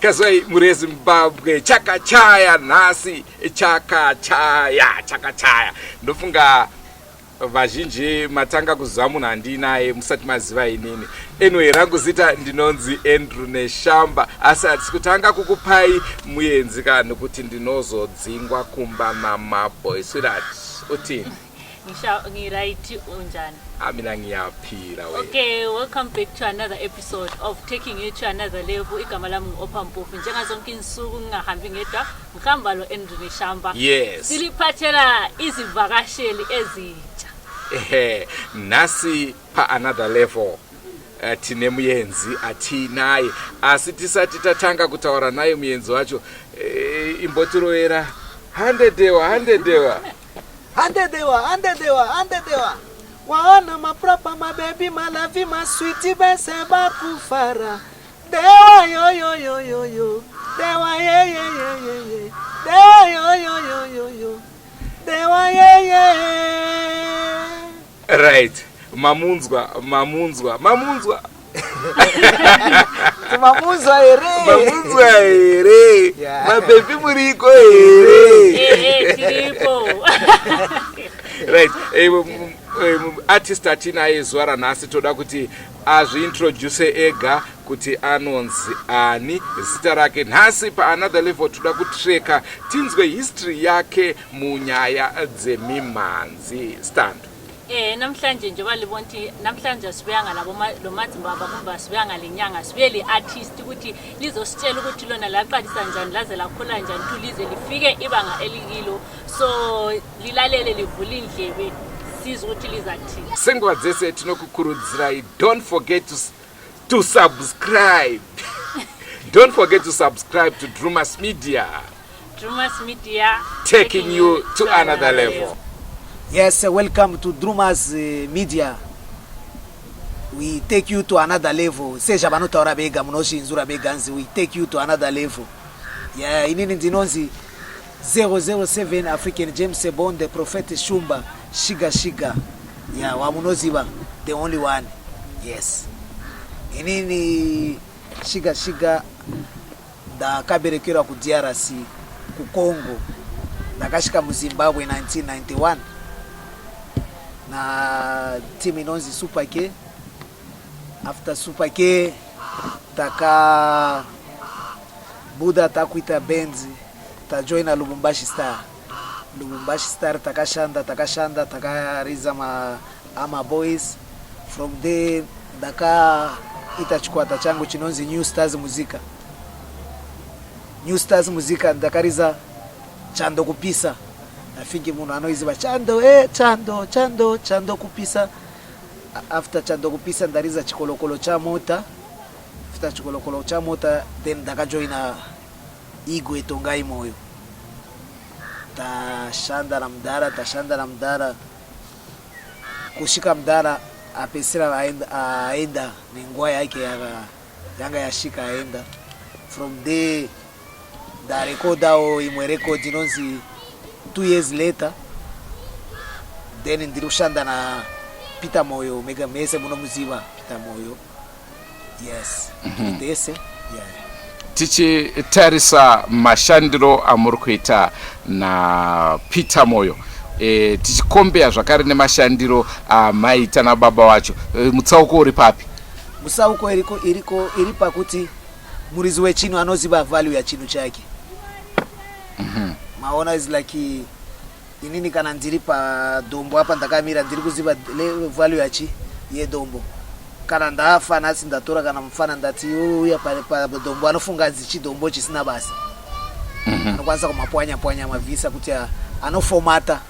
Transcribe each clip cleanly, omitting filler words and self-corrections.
kazwai muri Zimbabwe chakachaya nhasi chakachaya ndofunga vazhinji matanga kuzamuna handinaye musati maziva inini. Anyway, rangu zita ndinonzi Andrew Neshamba, asi kutanga kukupai muyenzi nokuti ndinozodzingwa kumba namaboy. Sweetheart, utini? Ngiraiti unjani? Amina ngiyapira we. Okay, welcome back to another episode of taking you to another level. Igama lami ngiOpha Mpofu. Njengazonke insuku ngingahambi ngedwa, ngihamba lo Andrew Neshamba. Yes. Siliphathela izivakasheli ezintsha. Nasi pa another level. Tine muyenzi atinaye asi tisati tatanga kutaura naye muyenzi wacho imbotiroera 100 dewa waona mapropa mabebi malavi maswiti bese bakufara dewa yo dewa ye dewa yo dewa ye. Right. Mamunzwa ere mabebi muriko ere tiripo. Right. Artist atinaye zuva ranhasi toda kuti azviintroduce ega kuti anonzi ani, zita rake. Nhasi pa another level toda kutreka tinzwe history yake munyaya dzemimhanzi. Stand. Namhlanje njengoba libonti namhlanje sibuyanga labo lo madzimbaba kumba sibuyanga lenyanga sibuye le artist ukuthi lizositshela ukuthi lona laqalisa njani laze lakhula njani tulize lifike ibanga elikilo, so lilalele livula indlebe sizwe ukuthi lizathini. Sengwa dzese tinokukurudzirai, don't forget to subscribe. Don't forget to subscribe to Drumas Media. Drumas Media taking you to another level. Yes, welcome to Drumas Media. We take you to another level. Seja banotaura bega munoshinzura beganzi. We take you to another level. Yeah, inini ndinonzi 007 African James Bond, the Prophet Shumba, Shiga. Yeah, wamunoziba, the only one. Yes. Inini Shiga da kaberekera ku DRC, ku Congo. Nakashika mu Zimbabwe 1991. Na team inonzi Super K. After Super K taka Buddha takuita Benzi ta join a Lubumbashi Star takashanda takariza ama boys. From there daka itachukua tachangu chinonzi New Stars Muzika ndakariza Chando Kupisa. Nafingi muno anoiziba Chando Kupisa. After Chando Kupisa ndariza Chikolokolo cha mota. After Chikolokolo cha mota then daka joina Igwe Tongai Moyo. Tashanda na mdara kushika mdara apesira aenda ningwa yake yanga yashika aenda. From there da record ao imwe record inonzi 2 years later then ndirushanda na Peter Moyo mega mese muno muziva Peter Moyo. Yes. Ndese. Yeah. Tichi tarisa mashandiro amurkuita na Peter Moyo. Tichikombea zvakare nemashandiro amaita na baba wacho. Mutsauko uri papi? Mutsauko iri pakuti murizi wechino anoziva value ya chino chake. Maona is like inini kana ndiri pa dombo hapa ndakamira ndiri kuziva value ya ye dombo. Kana ndafa nasi ndatora kana mfana ndati uya pa dombo anofunga zichi dombo chisina basa. Anokwanisa kumapwanya mavisa kuti anofomata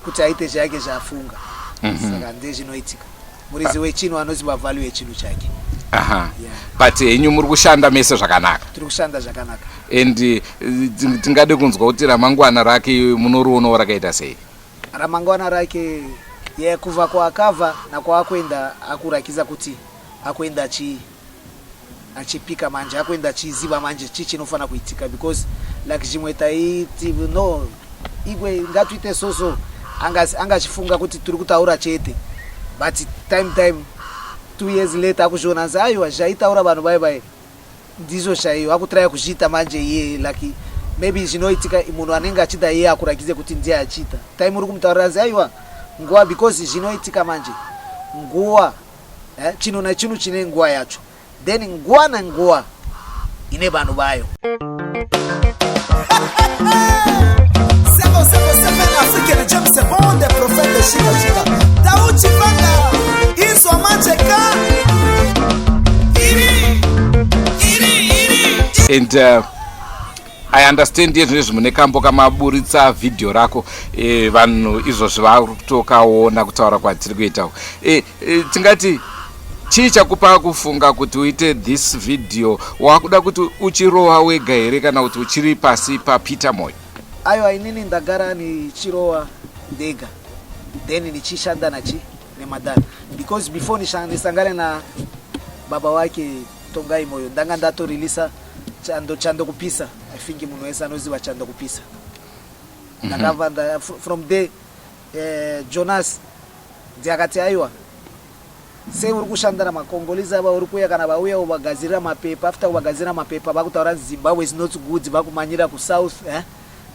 kuti aite chake chafunga. Saka ndezvi noitika. Murizi wechino anoziva value yechino chake. Aha. Yeah. But enyu muri kushanda mese zvakanaka. Tiri kushanda zvakanaka. And tingade kunzwa kuti ramangwana rake munoriona rakaita sei? Ramangwana rake kuva kwaakava na kwaakwenda akurakiza kuti akwenda achipika manje, akwenda achiziva manje chichinofana kuitika, because like chimwe taiti no igwe ngatuite soso angachifunga kuti turi kutaura chete, but time 2 years later akuzviona aiwa zvaitaura vanhu bye ndizo chaiyo akutraya kuchita manje iye like maybe zvinoitika munhu anenge achida iye akurakize kuti ndiye achita time uri kumutaurira zi aiwa nguva because zvinoitika manje nguva chino nachino chine nguva yacho then nguva nanguva ine vanhu vayo. African James Bond, the prophet Shika Tauchi Banga Iso Mancheka And I understand yezvino zvimune kambo kamaburitsa video rako vanhu izvozvo vari kutokaona kutaura kwatiri kuitawo tingati chii chakupa kufunga kuti uite this video? Wakuda kuti uchirowa wega here kana kuti uchiri pasi paPeter Moyo? Aiwa inini ndagara nichirowa ndega then nichishanda nemadhara because before nisangane na baba wake Tongai Moyo ndanga ndatoreleasa chando kupisa. I think munhu wese anoziva chando kupisa. Ndakavanda from there Jonas ndiakati aiwa sei uri kushanda namakongolisi ava uri kuya kana vauya uvagadzirira mapepa after uvagadzirira mapepa vakutaura Zimbabwe is not good vakumanyira kusouth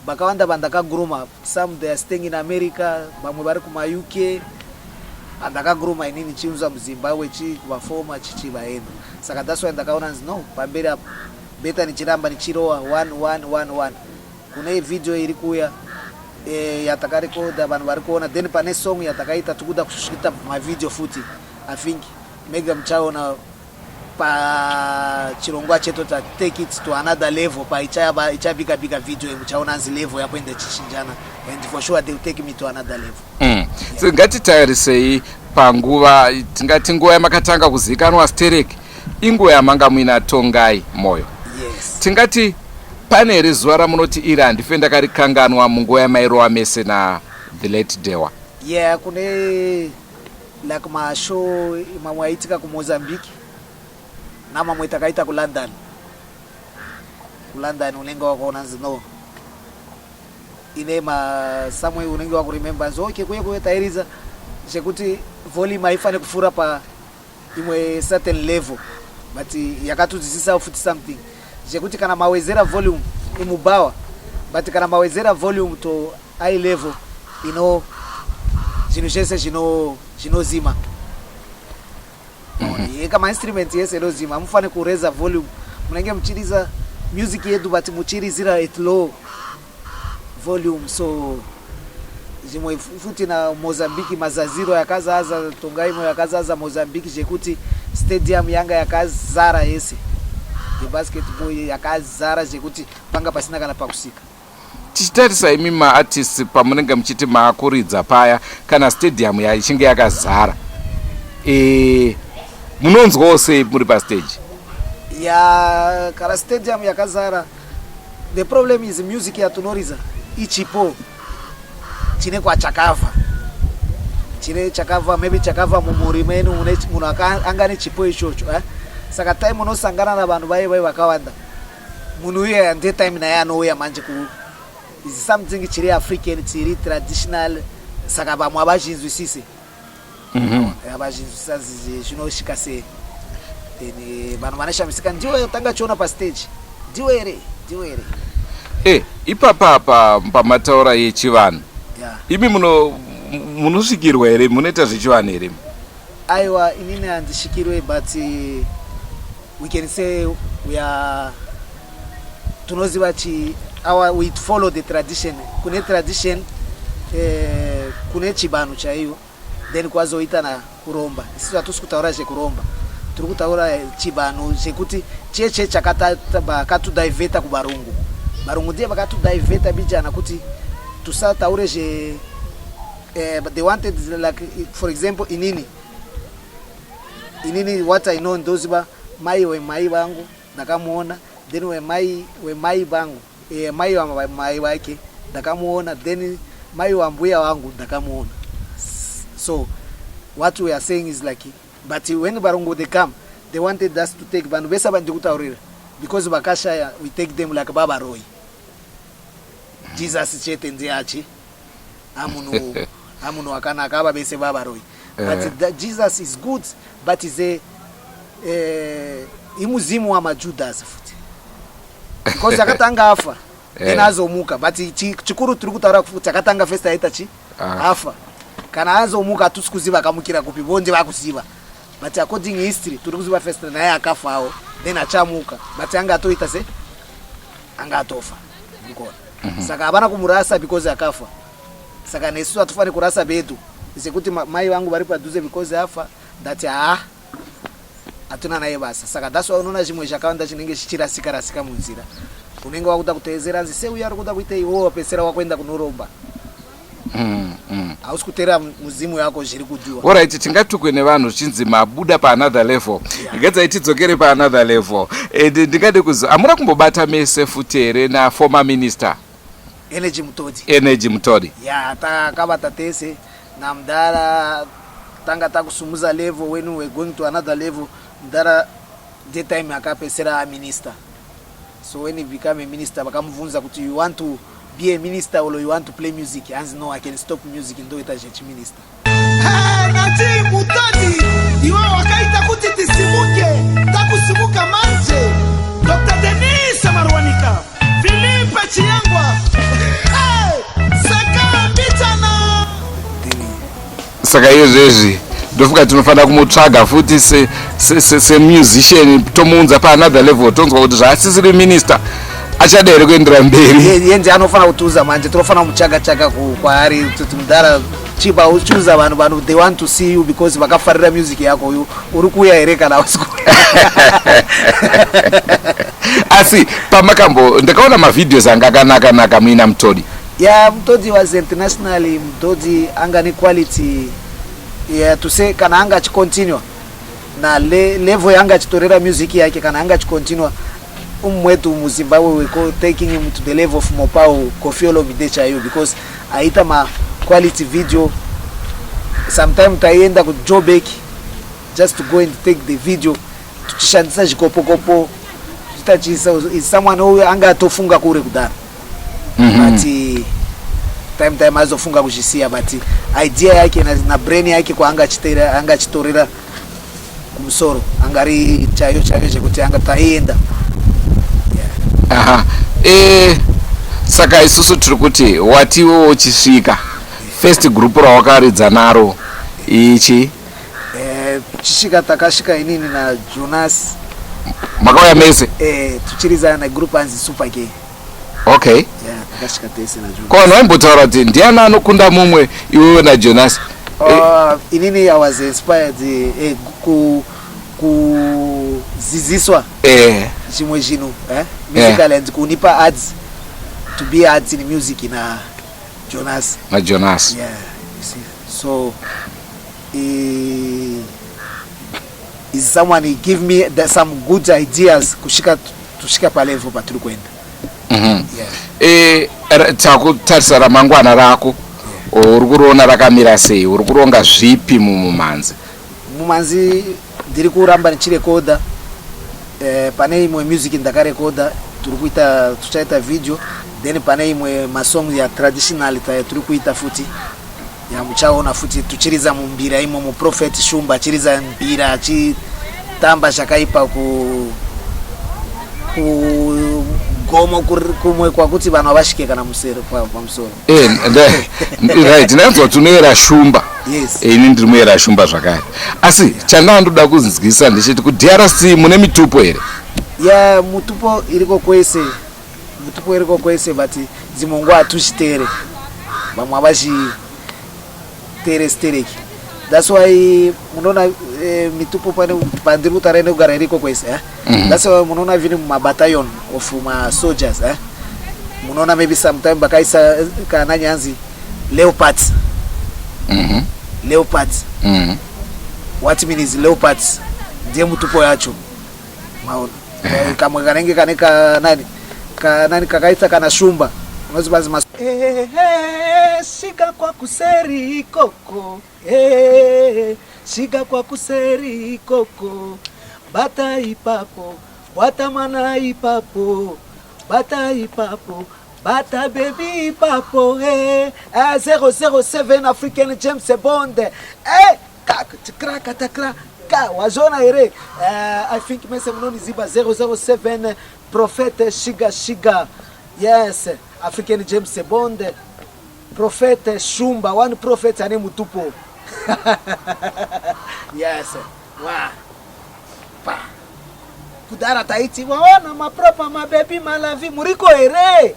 vakawanda vandakaguruma some they are staying in America vamwe vari kuma UK andakaguruma inini chiunza muZimbabwe chikuvafoma chichivaenda saka that's why ndakaona no pamberi apo beta nichiramba nichirowa 1 kune video iri kuya yatakarikoda vanhu vari kuona then pane song yatakaita tikuda kusvita mavideo futi. I think mega mchaona pa chirongwa chetu ta take it to another level pa ichabika bigger video mchaona nzi level yapo ende chichinjana and for sure they will take me to another level. So ngati tayarisei panguva tingati nguva yamakatanga kuzikanwa Stereki inguva yamanga muina Tongai Moyo. Yes. Tingati pane here zuva ramunoti iri handife ndakarikanganwa munguva yamairowa mese na the late Dewa? Yeah, kune like mashow mamwe aitika kuMozambique na mamwe takaita ku London unenge wakaona zino ine samwe unenge wakuremember nzo okay kuye tairiza chekuti volume haifane kufura pa imwe certain level but yakatudzisisa futi something chekuti kana mawezera volume imubawa but kana mawezera volume to high level zvinhu zvese zvinozima kama instrument yese inozima mufane kureza volume munenge muchiriza music yedu but muchirizira at low volume so zvimwe futi na Mozambique mazaziro yakazaza Tongai Moyo yakazaza Mozambique zvekuti stadium yanga yakazara yese yebasketball yakazara zvekuti panga pasina kana pakusika. Tichitarisa imi maartists pamunenge muchiti maakuridza paya kana stadium ichinge yakazara munonzwawo sei muri pastage? Kana stadium yakazara the problem is music yatunoriza ichipo chine kwachakavha maybe chakavha mumuri menu munhu anga nechipo ichocho saka time unosangana na vanhu vai vakawanda munhu uye hande time naye anouya manje is something chiri African chiri traditional saka vamwe avazvinzwisise avazvinzwisisa zvinosvika sei then vanhu vanashamisika ndiwe tanga chiona pastage ndiwe here ipapa pamataura yechivanhu imi munosvikirwa here munoita zvechivanhu here? Aiwa inini handisvikirwe but we can say we are tunoziva we follow the tradition kune tradition kune chibanhu chaiyo then kwazoita na kuromba isi hatusi kutaura zvekuromba tiri kutaura chibanhu chekuti cheche chakatudiveta kuvarungu ndiye vakatudiveta bijana kuti tusataure they wanted like for example inini what I know ndoziva mai wemai vangu ndakamuona then wemai vangu mai wamai wake ndakamuona then mai wambuya wangu ndakamuona. So what we are saying is like but when varungu they come they wanted us to take vanhu vese vandikutaurira because vakashaya we take them like Baba Roy Jesus chete ndiachi amunhu akanaka ava vese Baba Roy but Jesus is good but is imuzimu wa majudas futi because akatanga afa then azomuka but chikuru turi kutaura futi akatanga first aita afa kana azomuka atusikuziva akamukira kupi bonje vakuziva but according history turi kuziva first naye akafawo then achamuka but anga atoita se anga atofa ndikona saka havana kumurasa because akafa saka nesu atufane kurasa bedu sekuti mai vangu vari padhuze because afa that hatuna naye basa saka that's why unoona chimwe chakawanda chinenge chichirasika munzira unenge wakuda kuteedzera nzi sei ari kuda kuita iwo pesera wakuenda kunoromba hausi kutera muzimu yako zviri kudiwa. Alright, tingatukwe nevanhu chinzi mabuda paanother level. Ngatsa tidzokere paanother level. Ndingade kuziva amuna kumbobata mese futi here na former minister Energy Mutodi. Ya takabata tese na mdara tanga takusumuza level when we going to another level mdara daytime akapesera minister. So when he became a minister bakamuvunza kuti you want to be a minister or you want to play music, and no, I can stop music and do it as a minister. Nati Mutodi iwa wakaita kuti tisimuke takusimuka manje Dr. Denise Marwanika Philippe Chiangwa saka bitana saka izvezvi ndofuka tinofanira kumutsvaga futi se musician tomuunza paanother level tonzwa kuti zvaasisiri minister achada here kuendera mberi yenzi anofanira kutuza manje tinofanira kumutsvaga kwaari kuti mudhara chiba uchuza vanhu they want to see you because vakafarira music yako uyu uri kuuya here kana usiku asi pamakambo ndakaona mavideos anga akanaka muina Mutodi. Yeah, Mutodi was internationally Mutodi anga ni quality to say kana anga achicontinue na level yanga achitorera music yake kana anga achicontinue umwetu muZimbabwe we call taking him to the level of Mopao Koffi Olomide chayo because aita ma quality video sometimes taienda ku Joburg just to go and take the video tuchishandisa chikopokopo tutachisa is someone who anga atofunga kure kudara but time azofunga kuchisia but idea yake na brain yake kwa anga chitorera kumsoro angari chayo chekuti anga taienda. Aha. Saka isusu tiri kuti watiwo uchisvika first group rawakaridza naro ichi tichisvika takasvika inini na Jonas makauya mese tuchiridza na group anzi Super K. Okay. Yeah, takasvika tese na Jonas. Kono waimbotaura kuti ndiani anokunda mumwe iwewe na Jonas? Inini I was inspired kuziziswa chimwe chino musical and kunipa ads to be ads in music na Jonas. Na Jonas. Yeah, you see. So is someone he give me some good ideas tushika pa level paturi kwenda. Takutarisa ramangwana rako uri kuroona rakamira sei, uri kuronga zvipi mumanzi? Mumanzi ndiri kuramba nichirekoda pane imwe music ndakarekoda tuchaita video then pane imwe masong ya traditional turi kuita futi ya muchaona futi tuchiriza mumbira imo mu Prophet Shumba chiriza mbira chitamba chakaipa ku gomo kumwe kwa kuti vanhu avashike kana musero pamusoro right nanzwa tunoera Shumba. Yes. Ini ndiri muera Shumba zvakare asi chandandoda kunzwisa ndechiti ku DRC mune mitupo here? Ya mutupo iriko kwese but dzimongo atuchitere vamwe avachi stereki that's why munoona mitupo pandiri kutara inogara iriko kwese that's why munoona vini mumabattalion of ma soldiers munoona maybe sometime bakaisa kana nyanzi leopards. Leopards. What means leopards ndiye mutupo yacho maona kamwe kanenge kaneka nani kakaita kana Shumba unozibazi shika kwa kuseri koko shika kwa kuseri koko bata ipapo watamana ipapo bata ipapo bata baby ipapo 007 African James Bond takra ka wazona here. I think mese mnoni ziba 007 Prophet Shiga. Yes, African James Bond. Prophet Shumba, one prophet ane mutupo. Yes. Wow. Pa. Kudara taiti waona mapropa mabebi malavi muriko ere.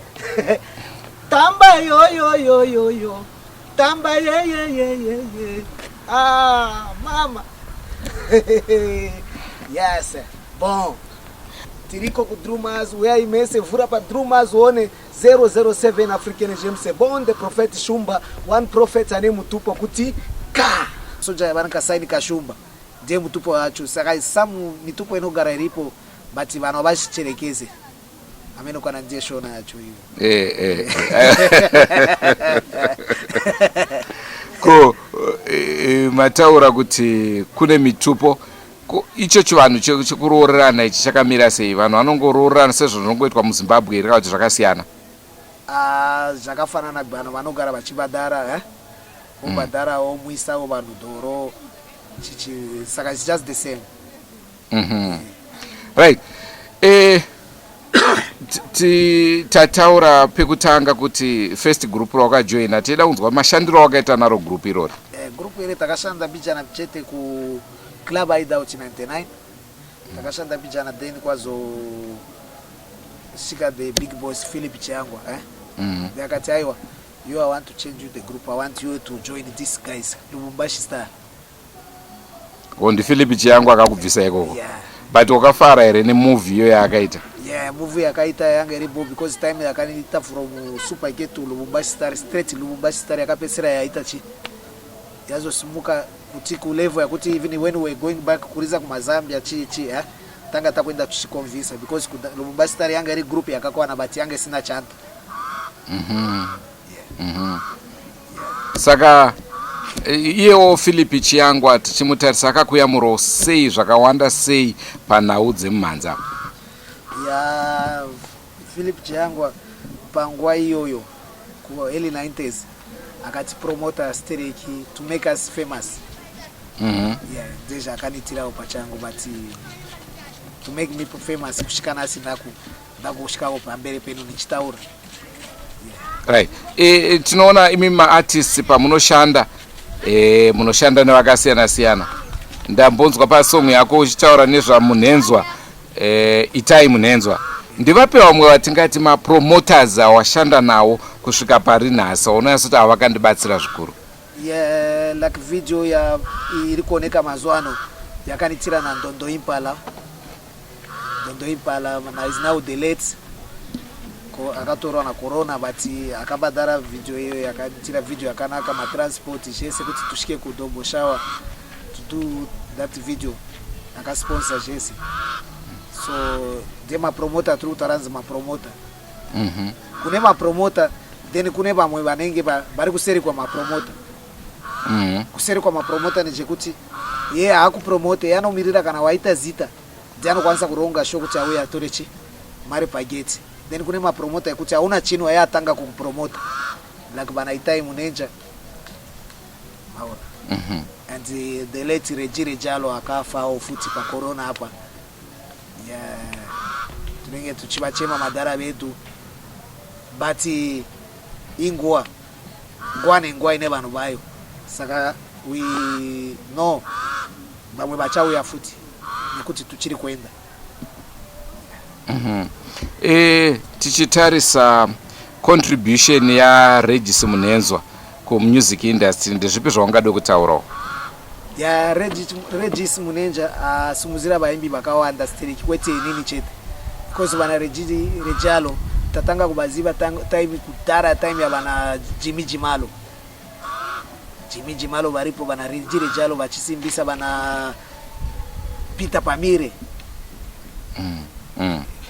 Tamba yo. Tamba ye. Ah, mama. Yes. Bom. Tiriko ku Drumas, where imese vura pa Drumas one 007 African James Bond, the Prophet Shumba, one prophet ane mutupo kuti ka. Soja banka saini ka Shumba. Je mutupo achu saka samu mitupo inogara iripo but vano vashicherekeze. Ameno kana ndiye shona yacho hiyo. Ko mataura kuti kune mitupo icho chivanhu chekuroorerana ichi chakamira sei? Vanhu vanongoroorerana sezvo zvinongoitwa muZimbabwe here kana kuti zvakasiyana? Zvakafanana vanhu vanogara vachibhadhara obhadhara omwisawo vanhu doro saka it's just the same. Right. Tataura pekutanga kuti first group rawakajoina tida kunzwa mashandiro awakaita naro group irori. Group iri takashanda bijana chete ku Club Hideout 99. Takashanda bijana then kwazo shika the big boss Philip Chiangwa yakati aiwa I want to change you the group, I want you to join these guys Lubumbashi Star. Ndi Philip Chiangwa akakubvisa ikoko. But wakafara here ne movie yo yakaita? Movie yakaita yanga iripo because time yakaniita from Super Gate to Lubumbashi Star, straight Lubumbashi Star yakapesera yaita chi yazosimuka kuti ku level yakuti even when we going back kuriza ku Mazambia chi tanga takwenda tuchikonvinsa because Lubumbashi Star yanga iri group yakakwana but yanga sina chanta. Saka iyewo Philip Chiangwa tichimutarisa akakuyamurawo sei zvakawanda sei panhau dzemumhanza? Philip Chiangwa panguva iyoyo ku early 90s akati promota Stereki to make us famous. Deja akanitirawo pachangu but to make me famous kusvika nasi ndakusvikawo pamberi penu nichitaura. Right. Tinoona imi maartists pamunoshanda munoshanda nevakasiyana siyana. Ndambonzwa pasong yako uchitaura nezvamunhenzwa Itai Munhenzwa. Ndivape vamwe vatingati mapromoters awashanda nawo kusvika pari nhasi unoyanza kuti avakandibatsira zvikuru? Like video iri kuoneka mazuva ano yakanitira na Ndondo Impala. Ndondo Impala is now the late akatorwa na corona but akabhadhara video iyo yakatira video yakanaka matransport zvese kuti tusvike kuDombo Shower to do that video akasponsor zvese. So the mapromota turi kutaranza mapromota. Kune mapromota then kune vamwe vanenge vari kuseri kwa mapromota. Kuseri kwa mapromota ndechekuti yeye hakupromote yanomirira kana waita zita ndiye anokwanisa kuronga show kuti auya atore chi mari pageti. Then kune mapromota yekuti hauna chino yatanga kukupromota like bana Itai Munenja. And the late Regire Jalo akafa ofuti pa corona hapa. Tunenge tuchivachema madhara vedu but ingwa nenguva ine vanhu vayo saka we know vamwe vachauya futi nekuti tuchiri kuenda. Tichitarisa contribution yaRegis Munhenzwa kumusic industry ndezvipi zvaungada kutaurawo? Regis Munenja asumuzira vaimbi vakawanda Stereki kwete inini chete because vana Rejalo tatanga kubaziva time kudhara time yavana Jimmy Jimalo varipo vana Rejalo vachisimbisa vana Peter Pamire.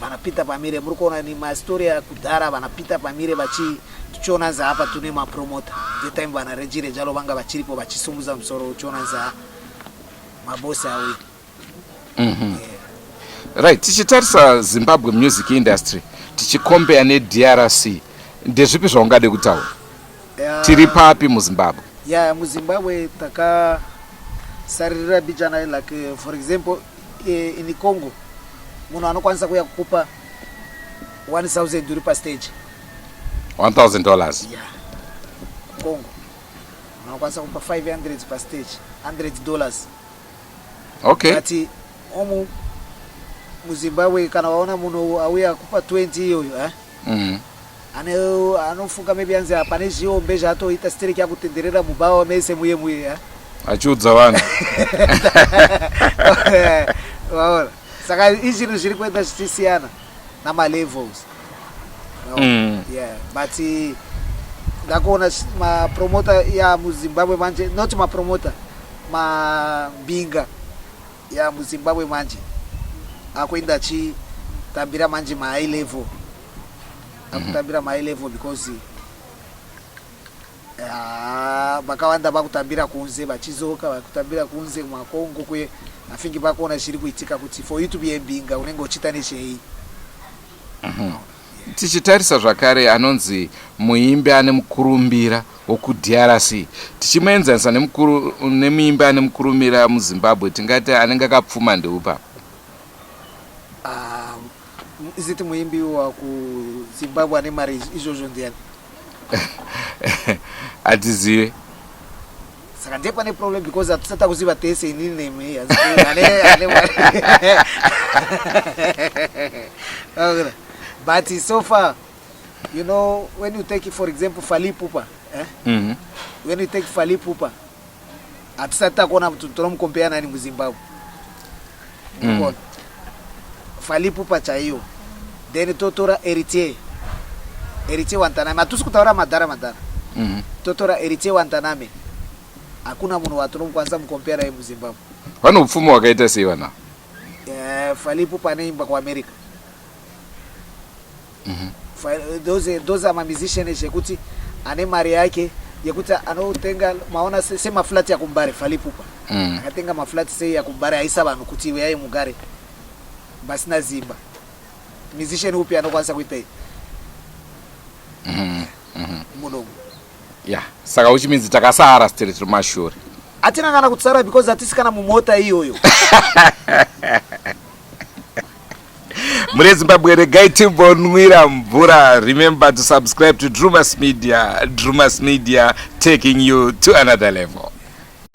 Vana Peter Pamire muri kuona ni mastori ya kudhara vana Peter Pamire tuchionanza hapa tune mapromota the time vana Rejalo vanga vachiripo vachisumbuza musoro uchionanza mabosi awe. Right, tichitarisa Zimbabwe music industry tichikombea neDRC ndezvipi zvaungade kutaura? Tiri papi muZimbabwe? muZimbabwe sarira bijana like for example in Congo munhu anokwanisa kuya kukupa 1000 uri pa stage. $1,000. Yeah. Congo anokwanisa kukupa 500 pa stage, $100. Okay. Ati omu muzimbabwe kana waona munhu auya kupa 20 iyoyo anofunga maybe anzi apane zviombe zvatoita stereki yakutenderera mubawa mese muye achiudza vanhu. waona saka izvinhu zviri kuenda zvichisiyana namalevels. Yeah, but ndakuona mapromota ya muzimbabwe manje, not mapromota, mabinga ya muzimbabwe manje akuenda achitambira manje mahigh level, akutambira mahigh level because vakawanda vakutambira kunze vachizoka vakutambira kunze mumakongo kuye afingi vakuona zviri kuitika kuti for you to be a binga unenge uchiita nezvei. Tichitarisa zvakare anonzi muimbi ane mukurumbira wokuDRC, tichimuenzanisa nemuimbi ane mukurumbira muZimbabwe, tingati anenge akapfuma ndeupa? Isiti muimbi wa kuZimbabwe ane mari izvozvo ndiani? Atizive. Saka ndipo pane problem because hatisati kuziva tese inini nemi but so far, you know, when you take for example Fally Ipupa, when you take Fally Ipupa, hatisati kuona tonomukompea nani muZimbabwe. Fally Ipupa chaiyo, then totora Eritier Wantaname, hatusi kutaura madhara totora Eritier Wantaname, hakuna munhu watonomukwanisa mukompea naye muZimbabwe. Vane upfumi wakaita sei vana? Fally Ipupa anaimba ku America. Those are musicians yekuti ane mari yake yekuti anotenga maona sema flat ya kumbare. Fally Ipupa akatenga maflat sei ya kumbare aisa vanhu kuti iwe yaye mugare basina zimba. Musician upi anokwanisa kuita iyi? Munomu. Yeah, saka uchiminzi takasara straight mashure. Atina kana kutsara because atisikana mumota iyoyo. Mure Zimbabwe regai timbonwira mvura. Remember to subscribe to Drumas Media. Drumas Media taking you to another level.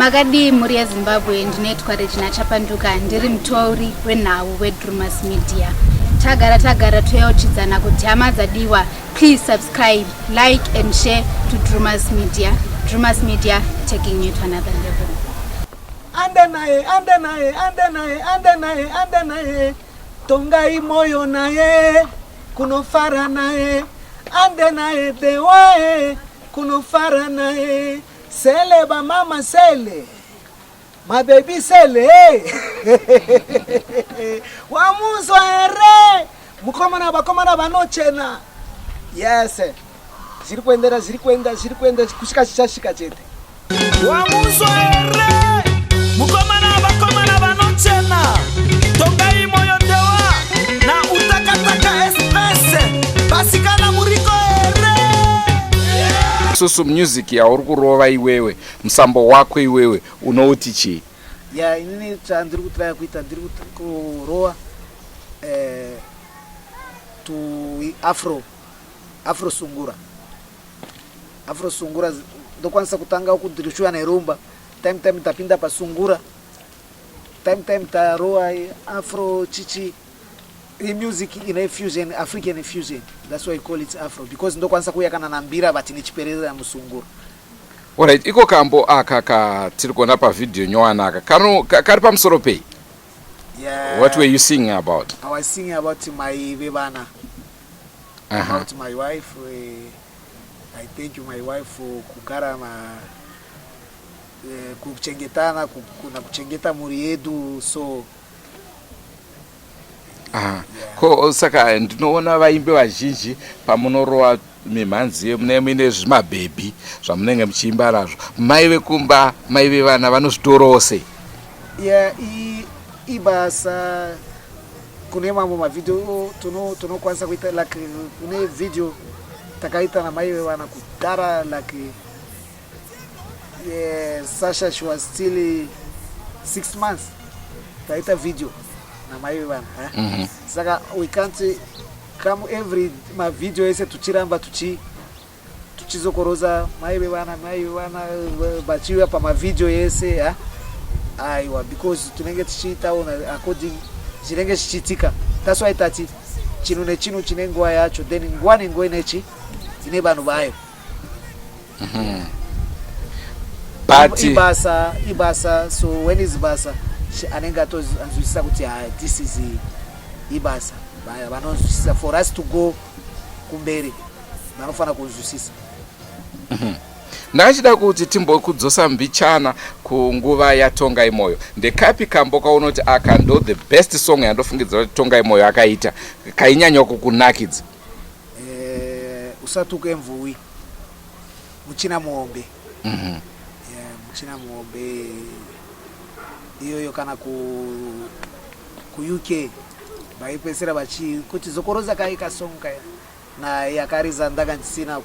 Magadi muri Zimbabwe, ndinoitwa Regina Chapanduka, ndiri mutori wenhau weDrumas Media. Tagara toyauchidzana kuti hama dzadiwa, please subscribe, like and share to Drumas Media. Drumas Media taking you to another level. Ande naye tongai moyo naye kunofara naye, ande naye dewae kunofara naye, sele ba mama sele my baby sele wamuzwa ere mukomana bakomana banochena. Yes, ziri kuenda kusvika chichasvika chete. Wamuzwa ere mukomana bakomana banochena, tongai moyo dewa na utakataka espese basikana muriko ere. Susu music yauri kurova iwewe, musambo wako iwewe unouti chii? Yeah, inini ndiri kutraya kuita, ndiri kurova to afro sungura ndokwanisa kutanga kudirishuwa nerumba, time tapinda pasungura, time taroa afro chichi. The music in a fusion, African fusion. That's why I call it Afro, because ndokwanisa kuya kana nambira but nichiperera musungura. Alright, iko kambo aka tiri kuona pa video nyowanaka kari pamusoro pei? Yeah. What were you singing about? I was singing about my vevana, about my wife. I thank you my wife for kugara kuchengetana kuna kuchengeta muri yedu, so Ko saka ndinoona vaimbi vazhinji pamunorowa mimhanzi mune zvimabhebhi zvamunenge muchiimba nazvo. Mai vekumba, mai vevana vanozvitorawo sei? Yeah, ibasa kune mamwe mavideo tunokwanisa kuita, like kune video takaita na mai vevana kudhara, like Sasha, she was still 6 months taita video na mai vana saka we can't come every ma video ese tuchiramba tuchizokoroza mai vana bachiwa pa ma video ese aiwa because tunenge tichiita ona according chinenge chichitika. That's why tati chinu nechinu chine nguwa yacho then nguwa nenguwa inechi ine vanhu vayo. But ibasa so when is basa anenge anzwisisa kuti this is ibasa vanonzwisisa for us to go kumberi vanofana kunzwisisa. Ndachida kuti timbokudzosa mbichana kunguva yaTongai Moyo. Ndekapi kambo kaunoti aka ndo the best song yandofungidzira kuti Tongai Moyo akaita kainyanya kukunakidza? Usatuke mvuwi muchina muombe. Muchina muombe iyoyo kana ku UK vaipesera vachi kuti zokoroza kaika song kaya na yakariza ndaga ndisina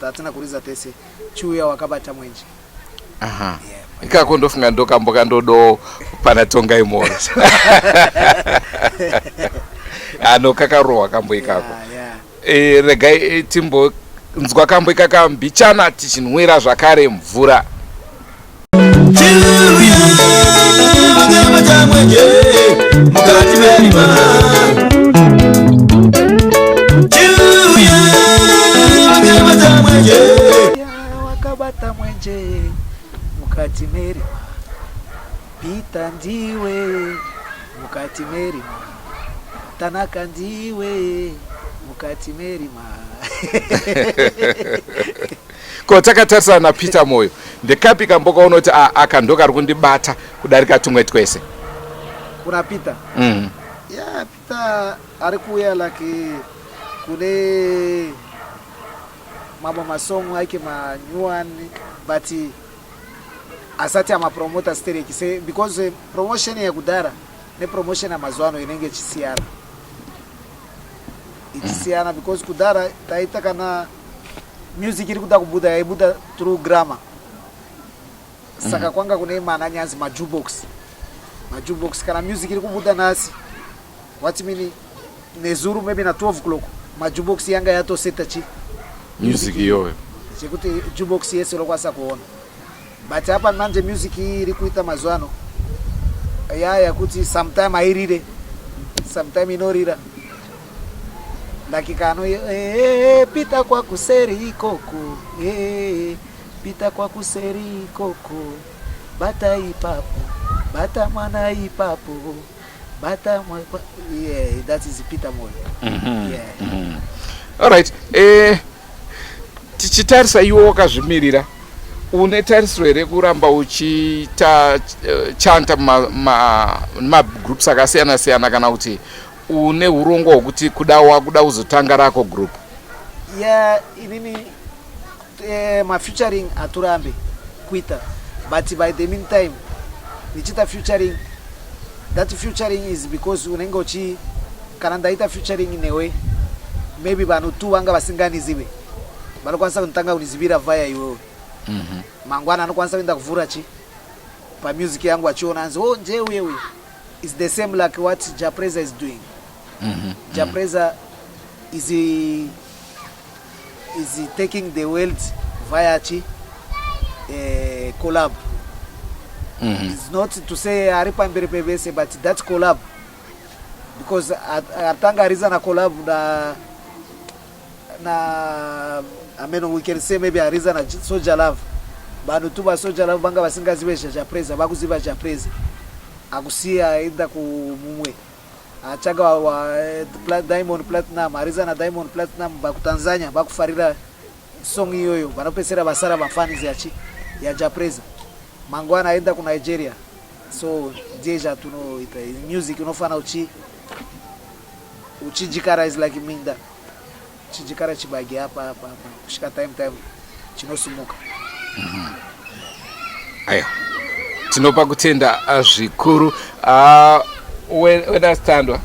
tatina kuriza tese chuya wakabata mwenje. Ikako ndofunga ndokamboka ndodo pana Tongai Moyo. Ano kakarowa kambo ikako. Regai timbo nzwa kambo ikaka mbichana tichinwira zvakare mvura. Wakabata mwenje mukati merima Pita ndiwe mukati merima Tanaka ndiwe mukati merima. Ko takatarisa na Peter Moyo ndekapi kamboka unoti aka ndoka rikundibata kudarika tumwe twese? Kuna Peter Peter ari kuya like kune mambo masomo yake ma new one but asati ama promoter stere kise because promotion ya kudara ne promotion ya mazwano inenge chisiana ichisiana because kudara taita kana music iri kuda kubuda yaibuda through grammar saka kwanga kune mana nyanzi ma jukebox kana music iri kubuda nasi what mean nezuru maybe na 12 o'clock ma jukebox yanga yato seta chi music yoyo chekuti jukebox yese lokwasa kuona but hapa manje music iri kuita mazwano ya kuti sometime airire sometime inorira dakika no pita kwa kuseri ikoko pita kwa kuseri ikoko bata ipapo bata mwana ipapo bata mwana that is Peter Moyo. All right tichitarisa iwo wakazvimirira une tarisiro here kuramba uchita chanta ma groups akasiyana siyana kana kuti une urongo hwekuti kuda kuzotanga rako group? Inini ma featuring aturambe kuita but by the meantime nichita featuring. That featuring is because unenge uchi kana ndaita featuring in a way maybe vanhu tu vanga vasinganizive vanokwanisa kunitanga kunizivira via iwewe. Mangwana anokwanisa kuenda kuvhura chi pa music yangu achiona anzi nje uye is the same like what Japreza is doing. Japreza is taking the world via chi collab. It's not to say aripa mbere pevese but that collab because atanga riza na collab na I mean we can say maybe ariza na Soldier Love banu tuba Soldier Love banga basingaziwe Japreza bakuziva Japreza akusia enda kumumwe achaga wa Diamond Platinum ariza na Diamond Platinum baku Tanzania bakufarira song iyoyo banopesera basara bafanizi ya Japreza. Mangwana aenda ku Nigeria so deja tuno ita music unofana uchijikara is like minda chijikara chibagi hapa kushika time chinosumuka. Ayo tinopa kutenda zvikuru wedastandwa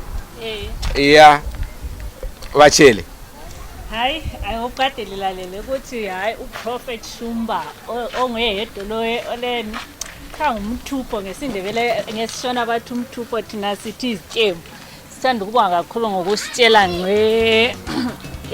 vachele. Hayi ayopate lilalele ukuthi hayi uProfet Shumba onguye yedwa lo oleni umthupho ngesindebele ngesishona bathi umthupho thina sithi izitshembu. Sithanda ukubonga kakhulu ngokusitshela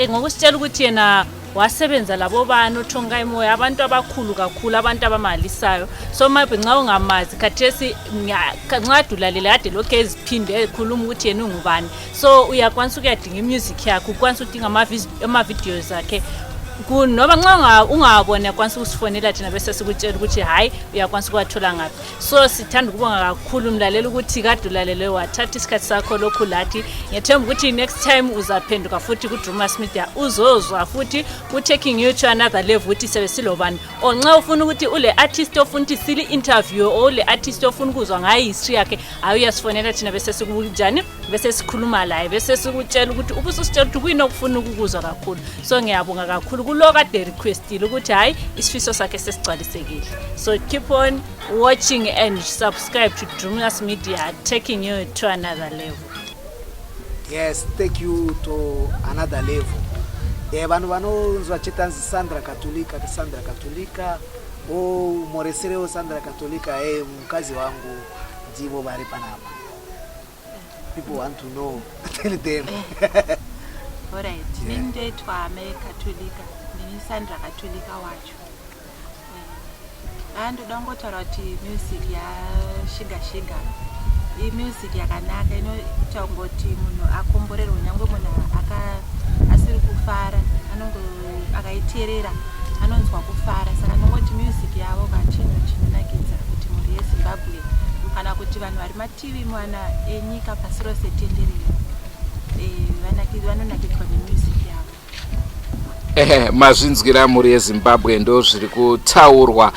ngokusitshela ukuthi yena wasebenza labo bani uThonga Moyo abantu abakhulu kakhulu abantu abamalisayo. So maybe nxa ungamazi khathesi nxa dulalele ade lokho eziphinde ekhuluma ukuthi yena ungubani. So uyakwanisa ukuyadinga imusic yakhe, ukwanisa udinga ama videos akhe. Noma nxa ungabona yakwanisa ukusifonela thina bese sikutshela ukuthi hayi uyakwanisa ukwathola ngaphi. So sithanda ukubonga kakhulu umlaleli ukuthi kadulalele wathatha isikhathi sakho lokhu lathi. Ngiyethemba ukuthi next time uzaphenduka futhi ku Drumas Media uzozwa futhi ku taking you to another level ukuthi sebesilobani. Nxa ufuna ukuthi ule artist ofuna ukuthi sili interview or ule artist ofuna ukuzwa ngayo history yakhe awuyasifonela thina bese sikunjani bese sikhuluma laye bese sikutshela ukuthi ubusisitshela ukuthi kuyinokufuna ukuzwa kakhulu. So ngiyabonga kakhulu kulo kade requestile ukuthi hayi isifiso sakhe sesigcwalisekile. So keep on watching and subscribe to Drumas Media, taking you to another level. Yes, take you to another level. Vanhu vanonzwa chetanzi Sandra Katolika moresereo Sandra Katolika mkazi wangu ndivo vari panapa. People want to know. Tell them. Alright, nindetwa Katolika, ndini Sandra Katolika wacho. Ndodangotaura kuti music yashiga iyi music yakanaka inoita ngoti munhu akomborerwa nyangwe munhu asiri kufara akaiteerera anonzwa kufara. Saka ndongoti music yavo kachinhu chinonakidza kuti mhuri yeZimbabwe kana kuti vanhu vari mativi mwana enyika pasi rose tenderere vanonakidzwa nemusic yavo. Mazvinzwira mhuri yeZimbabwe ndo zviri kutaurwa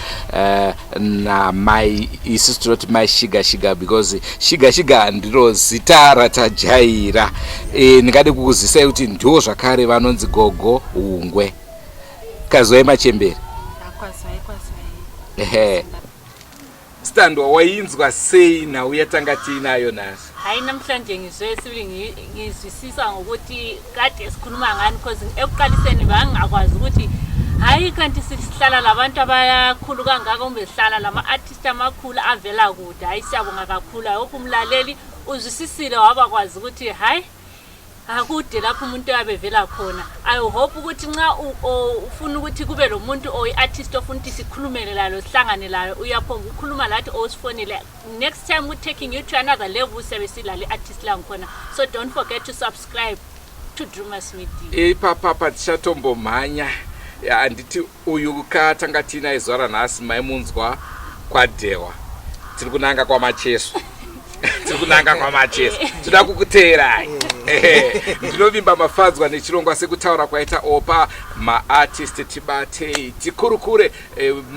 isusu tinoti mai shiga because shiga ndiro zita ratajaira. Ndingade kukuzisai kuti ndiwo zvakare vanonzi gogo ungwe kazwai machemberi. Stando wainzwa sei nhau yatanga tinayo nazo? Hayi namhlanje ngizwe sibili ngizwisisa ngokuthi kade sikhuluma ngani because ekuqaliseni bangakwazi ukuthi hayi kanti sihlala labantu abayakhulu kangaka kumbe sihlala lama artist amakhulu avela kude. Hayi siyabonga kakhulu ayopha umlaleli uzwisisile wabakwazi ukuthi hayi akude lapho umuntu yabevela khona. I hope ukuthi nxa ufuna ukuthi kube lo muntu oyi artist ofuna ukuthi sikhulumele layo sihlangane layo uyaphonga ukukhuluma lathi osifonele. Next time we taking you to another level sebesilale artist la khona. So don't forget to subscribe to Drumas Media. Papa tishatombo mhanya anditi uyu katanga tina izora nhasi maimunzwa kwadewa tiri kunanga kwamacheso toda kukuteerai. Ndinovimba mafadzwa nechirongwa sekutaura kwaita opa maartist tibatei tikurukure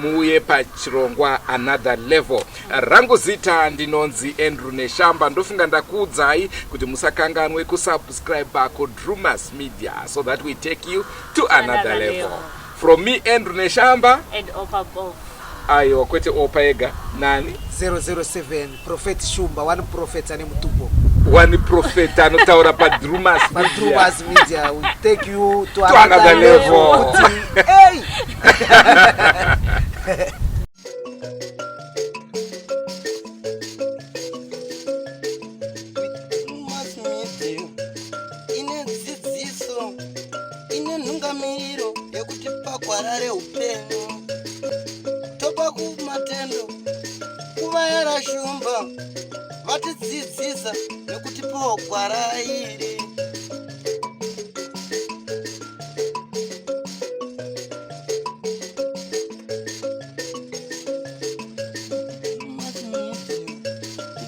muuye pachirongwa another level. Rangu zita ndinonzi Andrew Neshamba. Ndofunga ndakuudzai kuti musakanganwe kusubscribe ku Drumas Media so that we take you to another level. From me Andrew Neshamba and Opa Bob. Ayo kwete opa ega nani 007 Prophet Shumba, one prophet ane mutupo. One prophet anotaura pa Drumas Media. We take you to another level. Hey. Ine dzidziso ine nhungamiriro yekuti pagwarare upenyu topa kumatendo kuvayara shumba vatidzidzisa nekuti pogwara iri.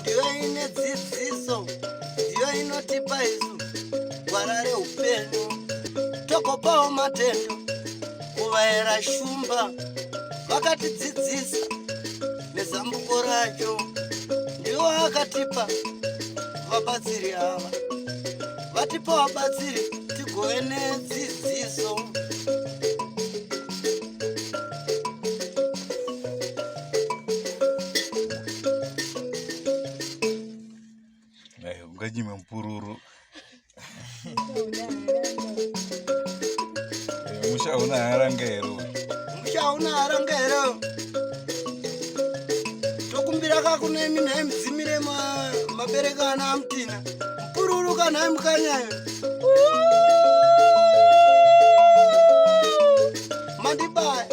Ndiyo ine dzidziso ndiyo inotipa isu gwara reupenyu tokopawo matendo kuvayera shumba vakatidzidzisa nezambuko racho. Ndiwo akatipa vabatsiri ava vatipa vabatsiri tigove nedzidziso. Unganyime mpururu mushauna harangero Maimbira kakunemi naye mdzimire mabereka ana amutina. Mpururuka naye mukanyayo. Mandibaya.